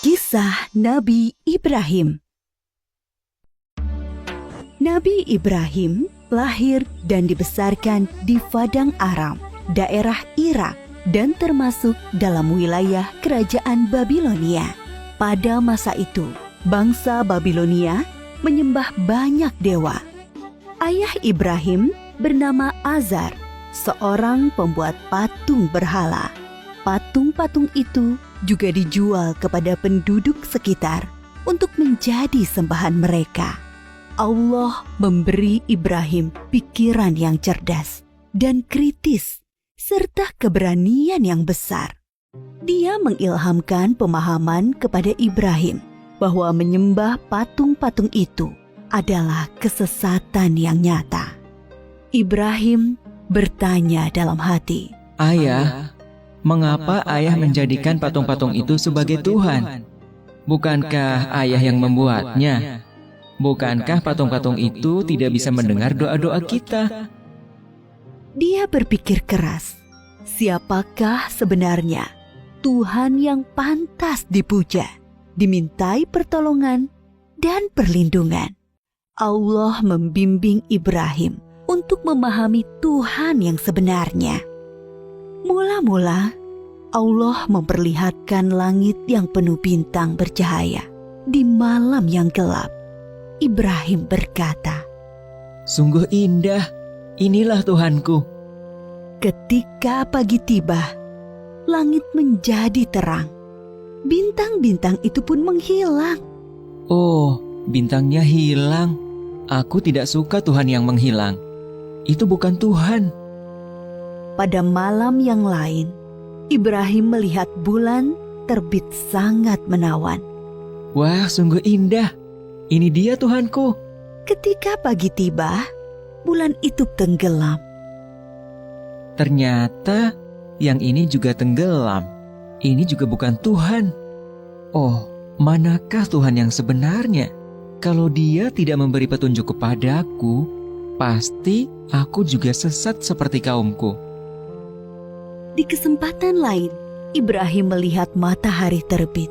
Kisah Nabi Ibrahim. Nabi Ibrahim lahir dan dibesarkan di Padang Aram, daerah Irak, dan termasuk dalam wilayah kerajaan Babilonia. Pada masa itu, bangsa Babilonia menyembah banyak dewa. Ayah Ibrahim bernama Azar, seorang pembuat patung berhala. Patung-patung itu juga dijual kepada penduduk sekitar untuk menjadi sembahan mereka. Allah memberi Ibrahim pikiran yang cerdas dan kritis, serta keberanian yang besar. Dia mengilhamkan pemahaman kepada Ibrahim bahwa menyembah patung-patung itu adalah kesesatan yang nyata. Ibrahim bertanya dalam hati, "Ayah, mengapa ayah menjadikan patung-patung itu sebagai Tuhan? Bukankah ayah yang membuatnya? Bukankah patung-patung itu tidak bisa mendengar doa-doa kita?" Dia berpikir keras, siapakah sebenarnya Tuhan yang pantas dipuja, dimintai pertolongan dan perlindungan? Allah membimbing Ibrahim untuk memahami Tuhan yang sebenarnya. Mula-mula, Allah memperlihatkan langit yang penuh bintang bercahaya di malam yang gelap. Ibrahim berkata, "Sungguh indah, inilah Tuhanku." Ketika pagi tiba, langit menjadi terang. Bintang-bintang itu pun menghilang. Oh, bintangnya hilang. Aku tidak suka Tuhan yang menghilang. Itu bukan Tuhan. Pada malam yang lain, Ibrahim melihat bulan terbit sangat menawan. Wah, sungguh indah. Ini dia Tuhanku. Ketika pagi tiba, bulan itu tenggelam. Ternyata yang ini juga tenggelam. Ini juga bukan Tuhan. Oh, manakah Tuhan yang sebenarnya? Kalau Dia tidak memberi petunjuk kepadaku, pasti aku juga sesat seperti kaumku. Di kesempatan lain, Ibrahim melihat matahari terbit.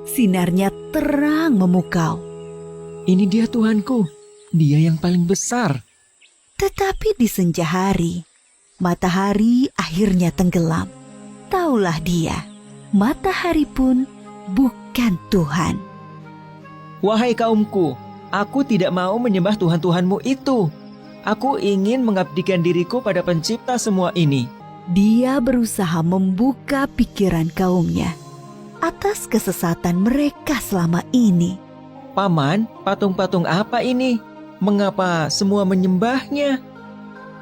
Sinarnya terang memukau. Ini dia Tuhanku, Dia yang paling besar. Tetapi di senja hari, matahari akhirnya tenggelam. Taulah dia, matahari pun bukan Tuhan. Wahai kaumku, aku tidak mau menyembah Tuhan-Tuhanmu itu. Aku ingin mengabdikan diriku pada pencipta semua ini. Dia berusaha membuka pikiran kaumnya atas kesesatan mereka selama ini. Paman, patung-patung apa ini? Mengapa semua menyembahnya?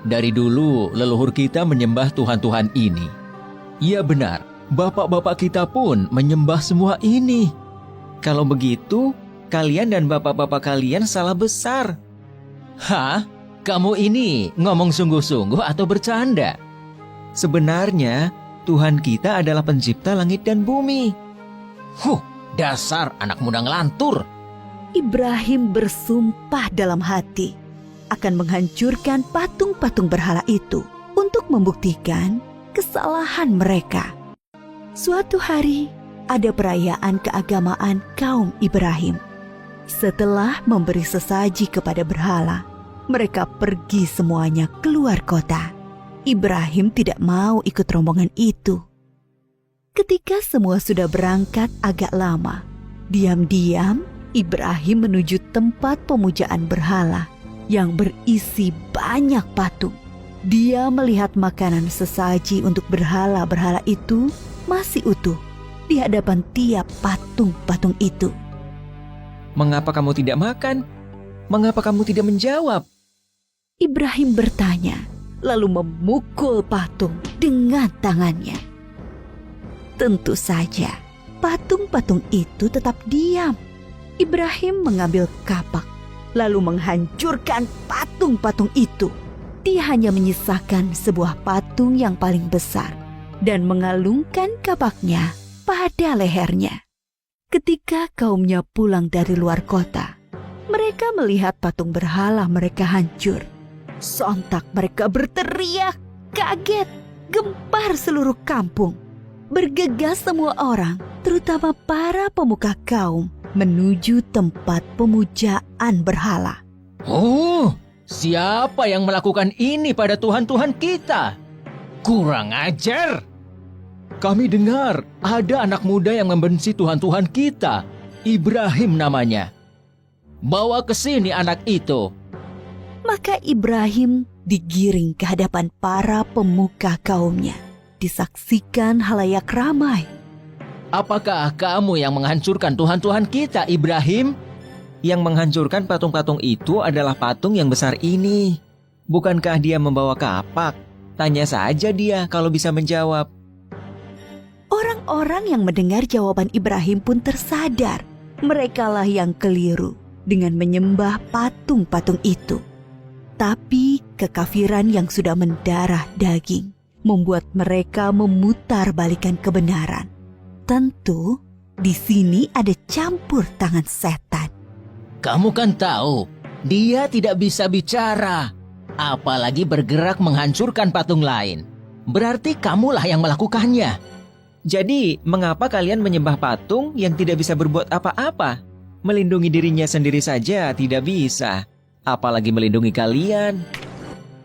Dari dulu leluhur kita menyembah Tuhan-Tuhan ini. Iya benar, bapak-bapak kita pun menyembah semua ini. Kalau begitu, kalian dan bapak-bapak kalian salah besar. Hah? Kamu ini ngomong sungguh-sungguh atau bercanda? Sebenarnya, Tuhan kita adalah pencipta langit dan bumi. Dasar anak muda ngelantur. Ibrahim bersumpah dalam hati akan menghancurkan patung-patung berhala itu untuk membuktikan kesalahan mereka. Suatu hari, ada perayaan keagamaan kaum Ibrahim. Setelah memberi sesaji kepada berhala, mereka pergi semuanya keluar kota. Ibrahim tidak mau ikut rombongan itu. Ketika semua sudah berangkat agak lama, diam-diam Ibrahim menuju tempat pemujaan berhala yang berisi banyak patung. Dia melihat makanan sesaji untuk berhala-berhala itu masih utuh di hadapan tiap patung-patung itu. Mengapa kamu tidak makan? Mengapa kamu tidak menjawab? Ibrahim bertanya, lalu memukul patung dengan tangannya. Tentu saja, patung-patung itu tetap diam. Ibrahim mengambil kapak, lalu menghancurkan patung-patung itu. Dia hanya menyisakan sebuah patung yang paling besar dan mengalungkan kapaknya pada lehernya. Ketika kaumnya pulang dari luar kota, mereka melihat patung berhala mereka hancur. Sontak mereka berteriak, kaget, gempar seluruh kampung. bergegas semua orang, terutama para pemuka kaum, menuju tempat pemujaan berhala. Oh, siapa yang melakukan ini pada Tuhan-Tuhan kita? Kurang ajar! Kami dengar ada anak muda yang membenci Tuhan-Tuhan kita. Ibrahim namanya. Bawa ke sini anak itu. Maka Ibrahim digiring ke hadapan para pemuka kaumnya. Disaksikan halayak ramai. Apakah kamu yang menghancurkan Tuhan-Tuhan kita, Ibrahim? Yang menghancurkan patung-patung itu adalah patung yang besar ini. Bukankah dia membawa kapak? Tanya saja dia kalau bisa menjawab. Orang-orang yang mendengar jawaban Ibrahim pun tersadar. Merekalah yang keliru dengan menyembah patung-patung itu. Tapi kekafiran yang sudah mendarah daging membuat mereka memutarbalikkan kebenaran. Tentu di sini ada campur tangan setan. Kamu kan tahu, dia tidak bisa bicara, apalagi bergerak menghancurkan patung lain. Berarti kamulah yang melakukannya. Jadi, mengapa kalian menyembah patung yang tidak bisa berbuat apa-apa? Melindungi dirinya sendiri saja tidak bisa, apalagi melindungi kalian.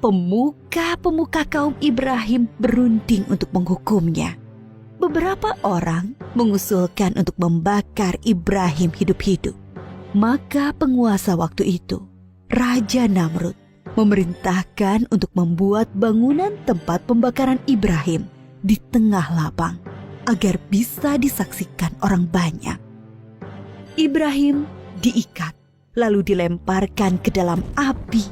Pemuka-pemuka kaum Ibrahim berunding untuk menghukumnya. Beberapa orang mengusulkan untuk membakar Ibrahim hidup-hidup. Maka penguasa waktu itu, Raja Namrud, memerintahkan untuk membuat bangunan tempat pembakaran Ibrahim di tengah lapang agar bisa disaksikan orang banyak. Ibrahim diikat lalu dilemparkan ke dalam api.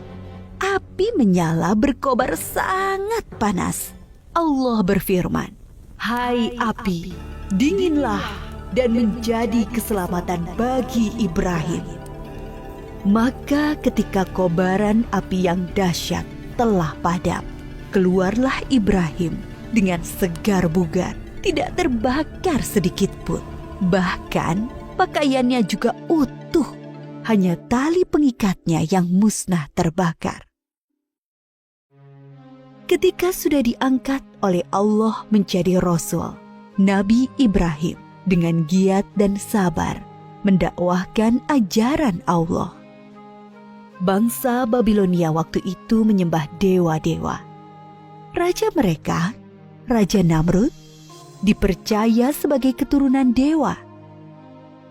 Api menyala berkobar sangat panas. Allah berfirman, "Hai api, dinginlah dan menjadi keselamatan bagi Ibrahim." Maka ketika kobaran api yang dahsyat telah padam, keluarlah Ibrahim dengan segar bugar, tidak terbakar sedikit pun. Bahkan pakaiannya juga utuh, hanya tali pengikatnya yang musnah terbakar. Ketika sudah diangkat oleh Allah menjadi Rasul, Nabi Ibrahim dengan giat dan sabar mendakwahkan ajaran Allah. Bangsa Babilonia waktu itu menyembah dewa-dewa. Raja mereka, Raja Namrud, dipercaya sebagai keturunan dewa.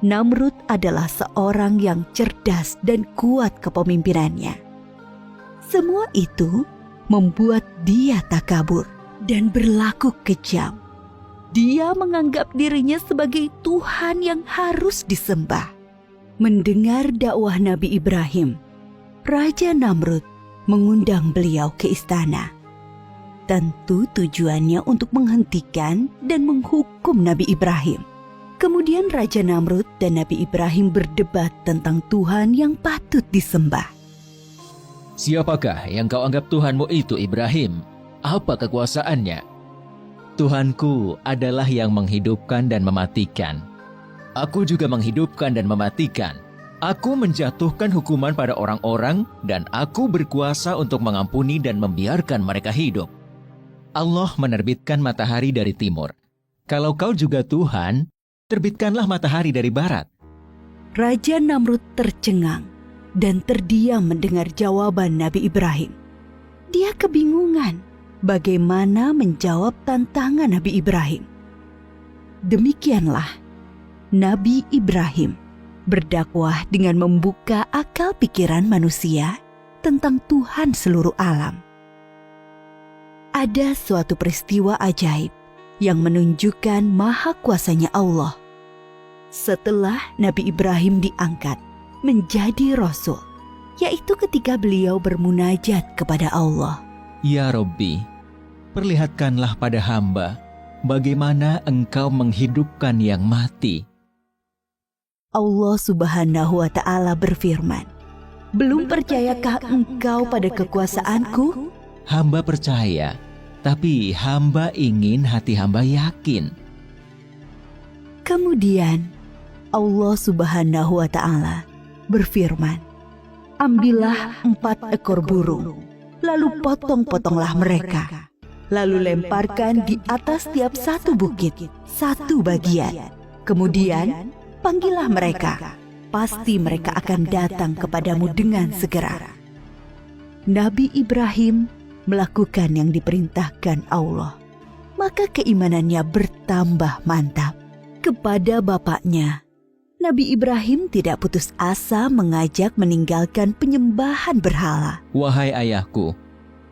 Namrud adalah seorang yang cerdas dan kuat kepemimpinannya. Semua itu membuat dia takabur dan berlaku kejam. Dia menganggap dirinya sebagai Tuhan yang harus disembah. Mendengar dakwah Nabi Ibrahim, Raja Namrud mengundang beliau ke istana. Tentu tujuannya untuk menghentikan dan menghukum Nabi Ibrahim. Kemudian Raja Namrud dan Nabi Ibrahim berdebat tentang Tuhan yang patut disembah. Siapakah yang kau anggap Tuhanmu itu, Ibrahim? Apa kekuasaannya? Tuhanku adalah yang menghidupkan dan mematikan. Aku juga menghidupkan dan mematikan. Aku menjatuhkan hukuman pada orang-orang dan aku berkuasa untuk mengampuni dan membiarkan mereka hidup. Allah menerbitkan matahari dari timur. Kalau kau juga Tuhan, terbitkanlah matahari dari barat. Raja Namrud tercengang dan terdiam mendengar jawaban Nabi Ibrahim. Dia kebingungan bagaimana menjawab tantangan Nabi Ibrahim. Demikianlah Nabi Ibrahim berdakwah dengan membuka akal pikiran manusia tentang Tuhan seluruh alam. Ada suatu peristiwa ajaib yang menunjukkan maha kuasanya Allah. Setelah Nabi Ibrahim diangkat menjadi Rasul, yaitu ketika beliau bermunajat kepada Allah. Ya Rabbi, perlihatkanlah pada hamba bagaimana Engkau menghidupkan yang mati. Allah Subhanahu wa Ta'ala berfirman, "Belum percayakah engkau pada kekuasaanku?" Hamba percaya, tapi hamba ingin hati hamba yakin. Kemudian Allah Subhanahu wa Ta'ala berfirman, "Ambillah 4 ekor burung, lalu potong-potonglah mereka. lalu lemparkan di atas tiap satu bukit, satu bagian. Kemudian, panggillah mereka. Pasti mereka akan datang kepadamu dengan segera. Nabi Ibrahim melakukan yang diperintahkan Allah. Maka keimanannya bertambah mantap. Kepada bapaknya, Nabi Ibrahim tidak putus asa mengajak meninggalkan penyembahan berhala. Wahai ayahku,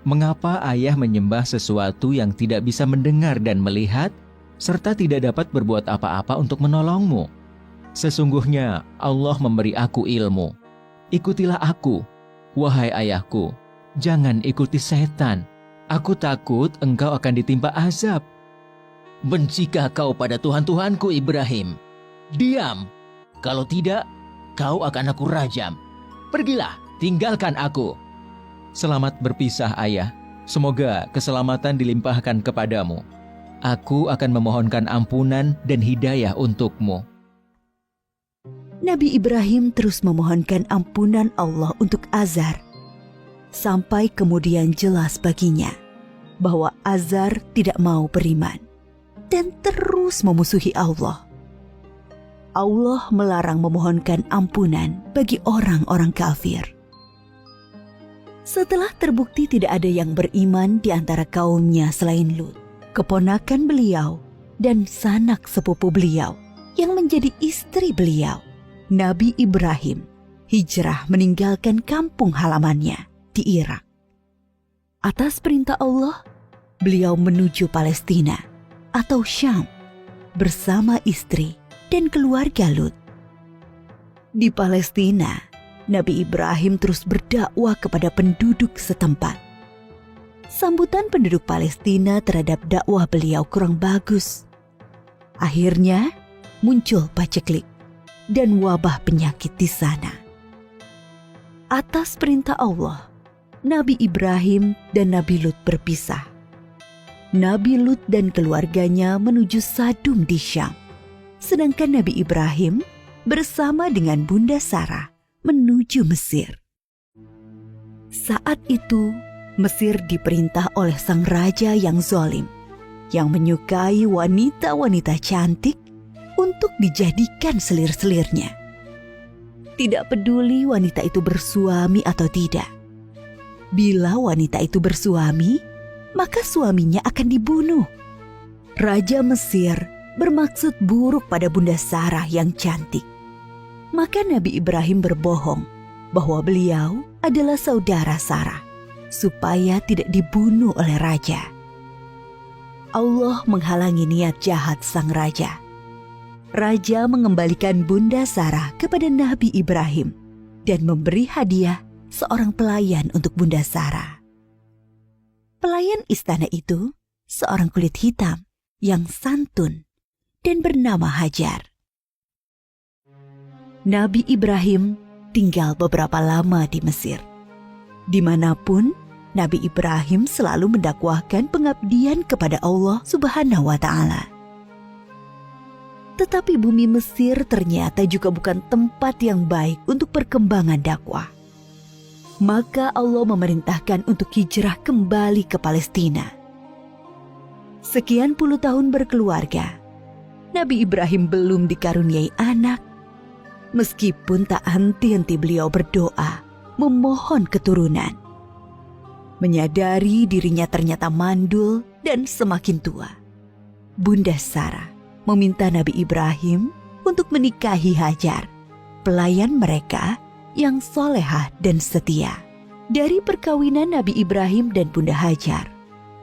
mengapa ayah menyembah sesuatu yang tidak bisa mendengar dan melihat, serta tidak dapat berbuat apa-apa untuk menolongmu? Sesungguhnya Allah memberi aku ilmu. Ikutilah aku, wahai ayahku. Jangan ikuti setan. Aku takut engkau akan ditimpa azab. Bencikah kau pada Tuhan-Tuhanku Ibrahim? Diam. Kalau tidak, kau akan aku rajam. Pergilah, tinggalkan aku. Selamat berpisah, ayah. Semoga keselamatan dilimpahkan kepadamu. Aku akan memohonkan ampunan dan hidayah untukmu. Nabi Ibrahim terus memohonkan ampunan Allah untuk Azar. Sampai kemudian jelas baginya bahwa Azar tidak mau beriman dan terus memusuhi Allah. Allah melarang memohonkan ampunan bagi orang-orang kafir. Setelah terbukti tidak ada yang beriman di antara kaumnya selain Lut, keponakan beliau dan sanak sepupu beliau yang menjadi istri beliau, Nabi Ibrahim hijrah meninggalkan kampung halamannya di Irak. Atas perintah Allah, beliau menuju Palestina atau Syam bersama istri dan keluarga Lut. Di Palestina, Nabi Ibrahim terus berdakwah kepada penduduk setempat. Sambutan penduduk Palestina terhadap dakwah beliau kurang bagus. Akhirnya muncul paceklik dan wabah penyakit di sana. Atas perintah Allah, Nabi Ibrahim dan Nabi Lut berpisah. Nabi Lut dan keluarganya menuju Sadum di Syam, sedangkan Nabi Ibrahim bersama dengan Bunda Sarah menuju Mesir. Saat itu, Mesir diperintah oleh sang raja yang zalim, yang menyukai wanita-wanita cantik untuk dijadikan selir-selirnya. Tidak peduli wanita itu bersuami atau tidak. Bila wanita itu bersuami, maka suaminya akan dibunuh. Raja Mesir bermaksud buruk pada Bunda Sarah yang cantik. Maka Nabi Ibrahim berbohong bahwa beliau adalah saudara Sarah, supaya tidak dibunuh oleh raja. Allah menghalangi niat jahat sang raja. Raja mengembalikan Bunda Sarah kepada Nabi Ibrahim dan memberi hadiah seorang pelayan untuk Bunda Sarah. Pelayan istana itu seorang kulit hitam yang santun dan bernama Hajar. Nabi Ibrahim tinggal beberapa lama di Mesir. Dimanapun, Nabi Ibrahim selalu mendakwahkan pengabdian kepada Allah Subhanahu wa Ta'ala. Tetapi bumi Mesir ternyata juga bukan tempat yang baik untuk perkembangan dakwah. Maka Allah memerintahkan untuk hijrah kembali ke Palestina. Sekian puluh tahun berkeluarga, Nabi Ibrahim belum dikaruniai anak. Meskipun tak henti-henti beliau berdoa, memohon keturunan. Menyadari dirinya ternyata mandul dan semakin tua, Bunda Sarah meminta Nabi Ibrahim untuk menikahi Hajar, pelayan mereka yang solehah dan setia. Dari perkawinan Nabi Ibrahim dan Bunda Hajar,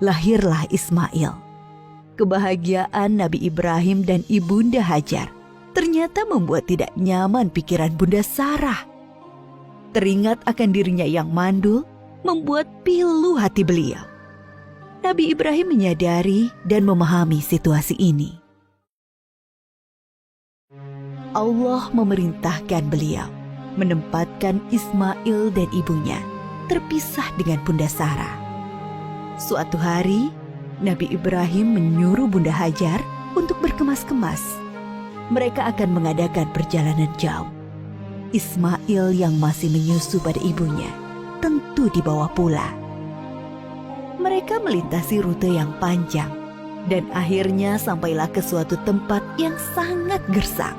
lahirlah Ismail. Kebahagiaan Nabi Ibrahim dan Ibunda Hajar ternyata membuat tidak nyaman pikiran Bunda Sarah. Teringat akan dirinya yang mandul, membuat pilu hati beliau. Nabi Ibrahim menyadari dan memahami situasi ini. Allah memerintahkan beliau menempatkan Ismail dan ibunya terpisah dengan Bunda Sarah. Suatu hari, Nabi Ibrahim menyuruh Bunda Hajar untuk berkemas-kemas. Mereka akan mengadakan perjalanan jauh. Ismail yang masih menyusu pada ibunya tentu dibawa pula. Mereka melintasi rute yang panjang dan akhirnya sampailah ke suatu tempat yang sangat gersang.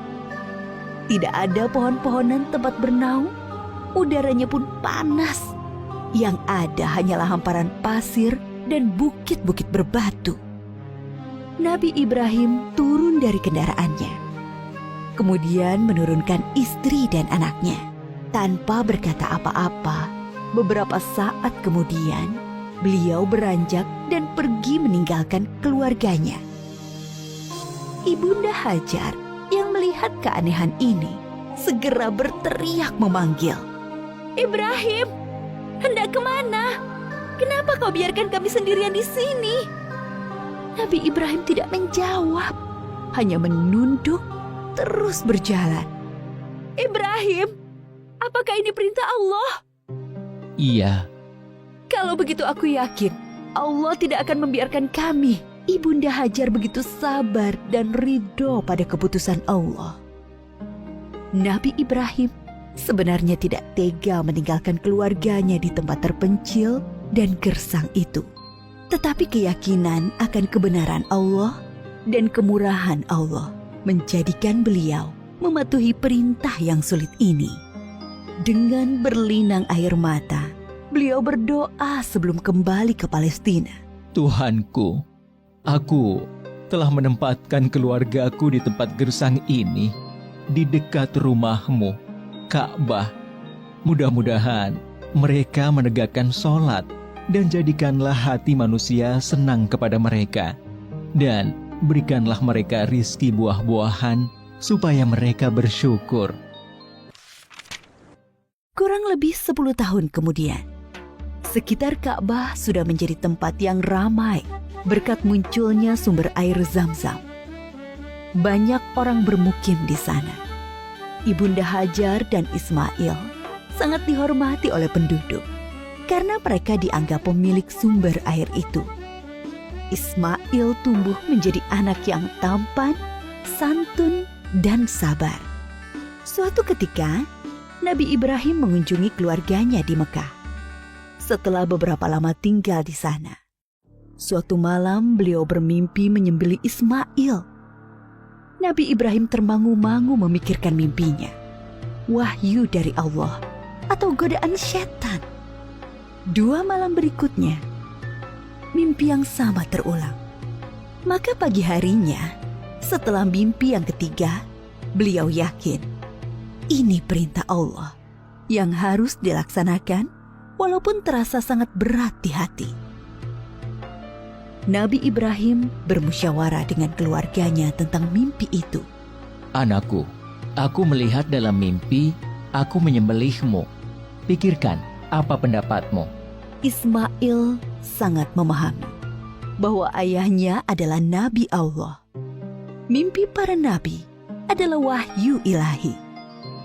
Tidak ada pohon-pohonan tempat bernaung, udaranya pun panas. Yang ada hanyalah hamparan pasir dan bukit-bukit berbatu. Nabi Ibrahim turun dari kendaraannya, kemudian menurunkan istri dan anaknya. Tanpa berkata apa-apa, beberapa saat kemudian beliau beranjak dan pergi meninggalkan keluarganya. Ibunda Hajar yang melihat keanehan ini segera berteriak memanggil, "Ibrahim, hendak kemana? Kenapa kau biarkan kami sendirian di sini?" Nabi Ibrahim tidak menjawab, hanya menunduk terus berjalan. "Ibrahim, apakah ini perintah Allah?" Iya. "Kalau begitu aku yakin Allah tidak akan membiarkan kami." Ibunda Hajar begitu sabar dan ridho pada keputusan Allah. Nabi Ibrahim sebenarnya tidak tega meninggalkan keluarganya di tempat terpencil dan gersang itu. Tetapi keyakinan akan kebenaran Allah dan kemurahan Allah menjadikan beliau mematuhi perintah yang sulit ini. Dengan berlinang air mata, beliau berdoa sebelum kembali ke Palestina. Tuhanku, aku telah menempatkan keluargaku di tempat gersang ini, di dekat rumah-Mu, Ka'bah. Mudah-mudahan mereka menegakkan sholat dan jadikanlah hati manusia senang kepada mereka. Dan berikanlah mereka rizki buah-buahan supaya mereka bersyukur. Kurang lebih 10 tahun kemudian, sekitar Ka'bah sudah menjadi tempat yang ramai berkat munculnya sumber air Zam-Zam. Banyak orang bermukim di sana. Ibunda Hajar dan Ismail sangat dihormati oleh penduduk karena mereka dianggap pemilik sumber air itu. Ismail tumbuh menjadi anak yang tampan, santun, dan sabar. Suatu ketika, Nabi Ibrahim mengunjungi keluarganya di Mekah. Setelah beberapa lama tinggal di sana, suatu malam beliau bermimpi menyembelih Ismail. Nabi Ibrahim termangu-mangu memikirkan mimpinya. Wahyu dari Allah atau godaan setan? 2 malam berikutnya, mimpi yang sama terulang. Maka pagi harinya, setelah mimpi yang ketiga, beliau yakin ini perintah Allah yang harus dilaksanakan walaupun terasa sangat berat di hati. Nabi Ibrahim bermusyawarah dengan keluarganya tentang mimpi itu. Anakku, aku melihat dalam mimpi, aku menyembelihmu. Pikirkan, apa pendapatmu? Ismail sangat memahami bahwa ayahnya adalah Nabi Allah. Mimpi para nabi adalah wahyu ilahi.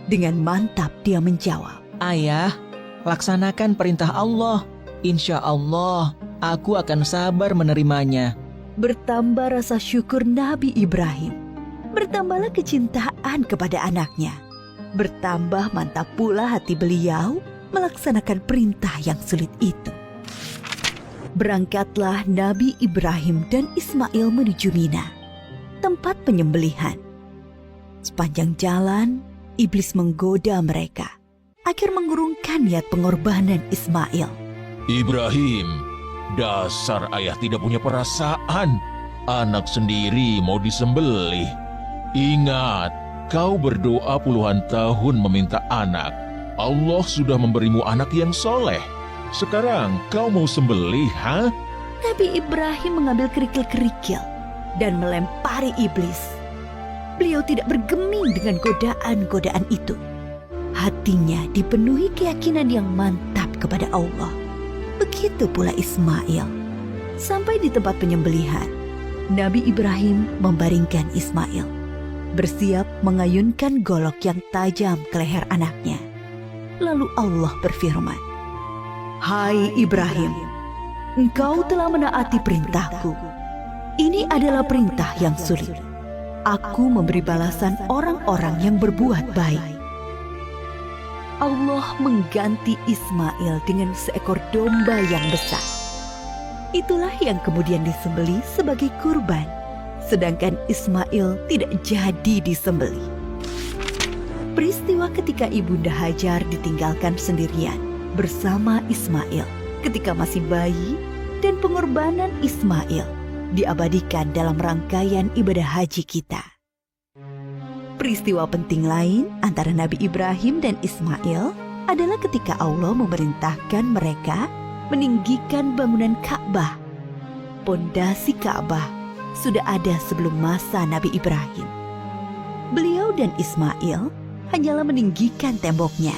Dengan mantap dia menjawab, Ayah, laksanakan perintah Allah. Insya Allah, aku akan sabar menerimanya. Bertambah rasa syukur Nabi Ibrahim. Bertambahlah kecintaan kepada anaknya. Bertambah mantap pula hati beliau melaksanakan perintah yang sulit itu. Berangkatlah Nabi Ibrahim dan Ismail menuju Mina, tempat penyembelihan. Sepanjang jalan, iblis menggoda mereka agar mengurungkan niat pengorbanan Ismail. Ibrahim, dasar ayah tidak punya perasaan. Anak sendiri mau disembelih. Ingat, kau berdoa puluhan tahun meminta anak. Allah sudah memberimu anak yang soleh. Sekarang kau mau sembelih, ha? Nabi Ibrahim mengambil kerikil-kerikil dan melempari iblis. Beliau tidak bergeming dengan godaan-godaan itu. Hatinya dipenuhi keyakinan yang mantap kepada Allah. Begitu pula Ismail. Sampai di tempat penyembelihan, Nabi Ibrahim membaringkan Ismail, bersiap mengayunkan golok yang tajam ke leher anaknya. Lalu Allah berfirman, "Hai Ibrahim, engkau telah menaati perintahku. Ini adalah perintah yang sulit. Aku memberi balasan orang-orang yang berbuat baik." Allah mengganti Ismail dengan seekor domba yang besar. Itulah yang kemudian disembelih sebagai kurban, sedangkan Ismail tidak jadi disembelih. Peristiwa ketika Ibunda Hajar ditinggalkan sendirian bersama Ismail ketika masih bayi dan pengorbanan Ismail diabadikan dalam rangkaian ibadah haji kita. Peristiwa penting lain antara Nabi Ibrahim dan Ismail adalah ketika Allah memerintahkan mereka meninggikan bangunan Ka'bah. Pondasi Ka'bah sudah ada sebelum masa Nabi Ibrahim. Beliau dan Ismail hanyalah meninggikan temboknya.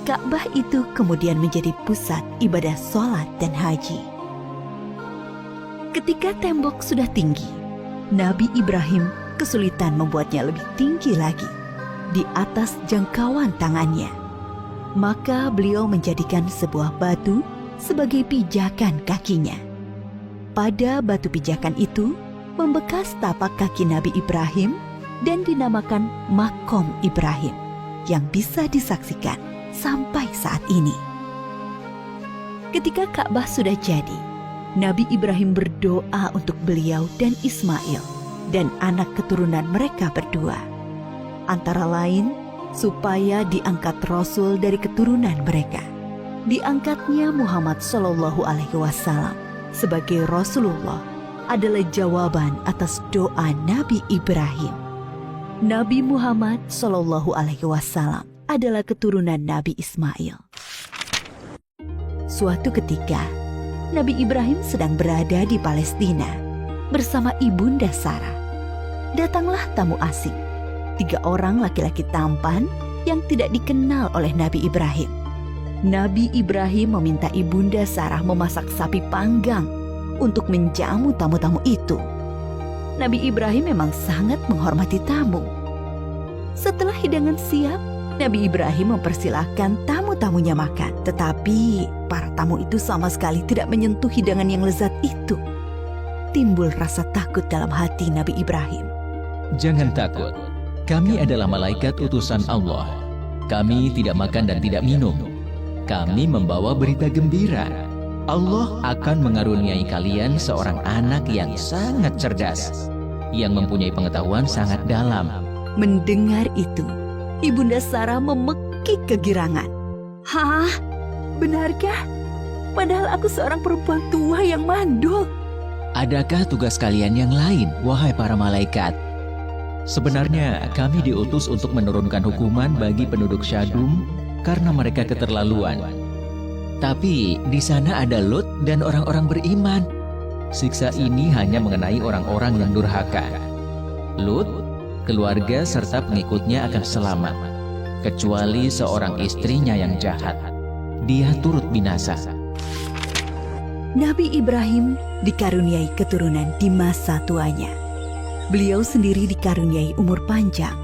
Ka'bah itu kemudian menjadi pusat ibadah sholat dan haji. Ketika tembok sudah tinggi, Nabi Ibrahim kesulitan membuatnya lebih tinggi lagi, di atas jangkauan tangannya. Maka beliau menjadikan sebuah batu sebagai pijakan kakinya. Pada batu pijakan itu membekas tapak kaki Nabi Ibrahim dan dinamakan Makom Ibrahim yang bisa disaksikan sampai saat ini. Ketika Ka'bah sudah jadi, Nabi Ibrahim berdoa untuk beliau dan Ismail dan anak keturunan mereka berdua. Antara lain, supaya diangkat Rasul dari keturunan mereka. Diangkatnya Muhammad SAW sebagai Rasulullah adalah jawaban atas doa Nabi Ibrahim. Nabi Muhammad SAW adalah keturunan Nabi Ismail. Suatu ketika, Nabi Ibrahim sedang berada di Palestina bersama Ibunda Sarah. Datanglah tamu asing, 3 orang laki-laki tampan yang tidak dikenal oleh Nabi Ibrahim. Nabi Ibrahim meminta Ibunda Sarah memasak sapi panggang untuk menjamu tamu-tamu itu. Nabi Ibrahim memang sangat menghormati tamu. Setelah hidangan siap, Nabi Ibrahim mempersilahkan tamu-tamunya makan. Tetapi para tamu itu sama sekali tidak menyentuh hidangan yang lezat itu. Timbul rasa takut dalam hati Nabi Ibrahim. Jangan takut, kami adalah malaikat utusan Allah. Kami tidak makan dan tidak minum. Kami membawa berita gembira. Allah akan mengaruniai kalian seorang anak yang sangat cerdas, yang mempunyai pengetahuan sangat dalam. Mendengar itu, Ibunda Sarah memekik kegirangan. Hah? Benarkah? Padahal aku seorang perempuan tua yang mandul. Adakah tugas kalian yang lain, wahai para malaikat? Sebenarnya kami diutus untuk menurunkan hukuman bagi penduduk Syadum karena mereka keterlaluan. Tapi di sana ada Lut dan orang-orang beriman. Siksa ini hanya mengenai orang-orang yang durhaka. Lut, keluarga serta pengikutnya akan selamat, kecuali seorang istrinya yang jahat. Dia turut binasa. Nabi Ibrahim dikaruniai keturunan di masa tuanya. Beliau sendiri dikaruniai umur panjang.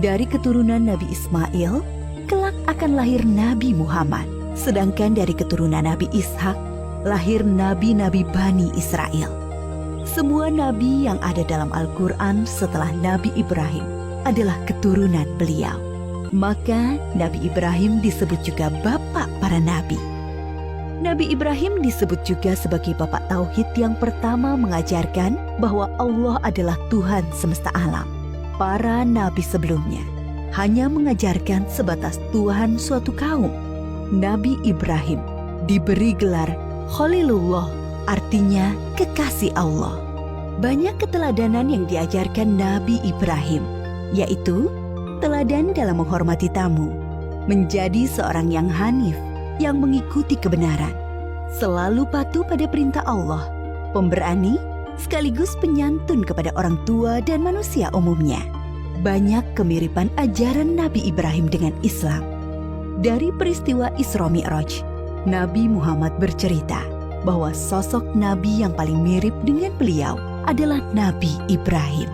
Dari keturunan Nabi Ismail, kelak akan lahir Nabi Muhammad. Sedangkan dari keturunan Nabi Ishak, lahir nabi-nabi Bani Israel. Semua nabi yang ada dalam Al-Quran setelah Nabi Ibrahim adalah keturunan beliau. Maka Nabi Ibrahim disebut juga bapak para nabi. Nabi Ibrahim disebut juga sebagai bapak tauhid yang pertama mengajarkan bahwa Allah adalah Tuhan semesta alam. Para nabi sebelumnya hanya mengajarkan sebatas Tuhan suatu kaum. Nabi Ibrahim diberi gelar Khalilullah, artinya kekasih Allah. Banyak keteladanan yang diajarkan Nabi Ibrahim, yaitu teladan dalam menghormati tamu, menjadi seorang yang hanif, yang mengikuti kebenaran, selalu patuh pada perintah Allah, pemberani, sekaligus penyantun kepada orang tua dan manusia umumnya. Banyak kemiripan ajaran Nabi Ibrahim dengan Islam. Dari peristiwa Isra Mi'raj, Nabi Muhammad bercerita bahwa sosok Nabi yang paling mirip dengan beliau adalah Nabi Ibrahim.